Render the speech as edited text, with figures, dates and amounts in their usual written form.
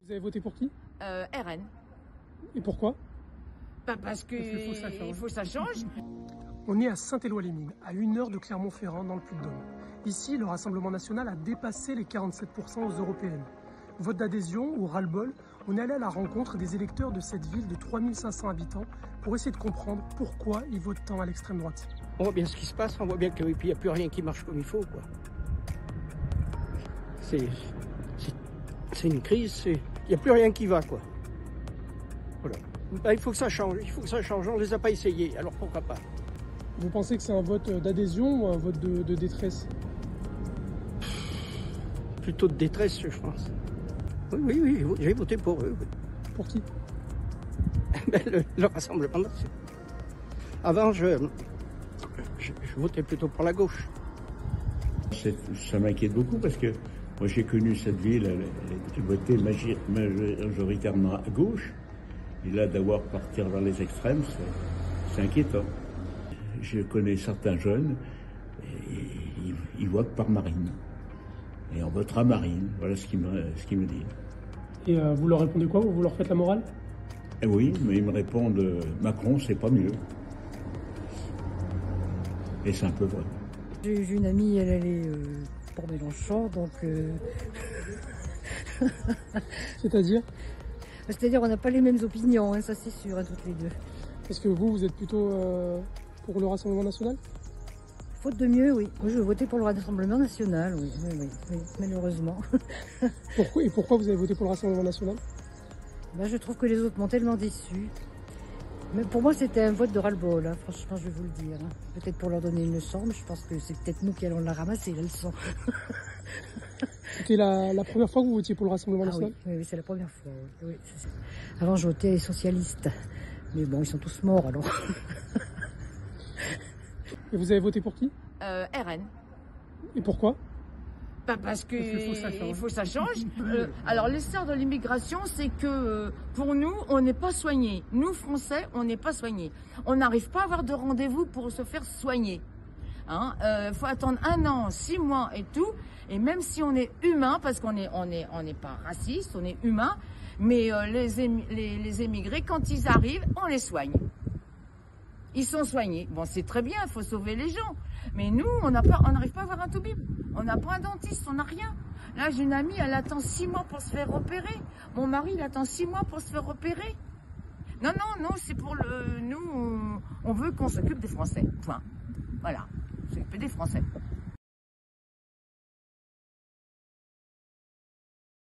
Vous avez voté pour qui? RN. Et pourquoi? Parce qu'il faut que ça change. On est à Saint-Éloi-les-Mines, à 1 heure de Clermont-Ferrand, dans le Puy-de-Dôme. Ici, le Rassemblement national a dépassé les 47% aux européennes. Vote d'adhésion ou ras-le-bol, on est allé à la rencontre des électeurs de cette ville de 3500 habitants pour essayer de comprendre pourquoi ils votent tant à l'extrême droite. On voit bien ce qui se passe, on voit bien qu'il n'y a plus rien qui marche comme il faut, quoi. C'est une crise, il n'y a plus rien qui va, quoi. Voilà. Ben, il faut que ça change, on ne les a pas essayés, alors pourquoi pas? Vous pensez que c'est un vote d'adhésion ou un vote de détresse? Plutôt de détresse, je pense. Oui, j'ai voté pour eux. Oui. Pour qui? Le Rassemblement national. Avant, je votais plutôt pour la gauche. Ça m'inquiète beaucoup parce que moi j'ai connu cette ville, elle votait majoritairement à gauche. Et là, d'avoir partir vers les extrêmes, c'est inquiétant. Je connais certains jeunes, et ils votent par Marine. Et on votera Marine, voilà ce qu'ils me disent. Et vous leur répondez quoi? Vous leur faites la morale? Eh oui, mais ils me répondent Macron, c'est pas mieux. Et c'est un peu vrai. J'ai une amie, elle allait pour Mélenchon, donc... C'est-à-dire? C'est-à-dire on n'a pas les mêmes opinions, hein, ça c'est sûr, hein, toutes les deux. Est-ce que vous êtes plutôt pour le Rassemblement national? Faute de mieux, oui. Moi, je vais voter pour le Rassemblement national, oui, malheureusement. Pourquoi vous avez voté pour le Rassemblement national? Ben, je trouve que les autres m'ont tellement déçu. Mais pour moi, c'était un vote de ras-le-bol, hein, franchement, je vais vous le dire. Hein. Peut-être pour leur donner une leçon, mais je pense que c'est peut-être nous qui allons la ramasser, la leçon. C'était la première fois que vous votiez pour le Rassemblement national? Oui, c'est la première fois. Oui. Avant, je votais les socialistes. Mais bon, ils sont tous morts, alors. Et vous avez voté pour qui? RN. Et pourquoi? Parce qu'il faut que ça change. Alors l'essor de l'immigration, c'est que pour nous, on n'est pas soignés. Nous, Français, on n'est pas soignés. On n'arrive pas à avoir de rendez-vous pour se faire soigner. Faut attendre 1 an, 6 mois et tout. Et même si on est humain, parce qu'on n'est pas raciste, on est humain, mais les émigrés, quand ils arrivent, on les soigne. Ils sont soignés. Bon, c'est très bien, il faut sauver les gens. Mais nous, on n'arrive pas à avoir un toubib. On n'a pas un dentiste, on n'a rien. Là, j'ai une amie, elle attend 6 mois pour se faire opérer. Mon mari, il attend 6 mois pour se faire opérer. Non, c'est pour nous, on veut qu'on s'occupe des Français. Point. Voilà. S'occuper des Français.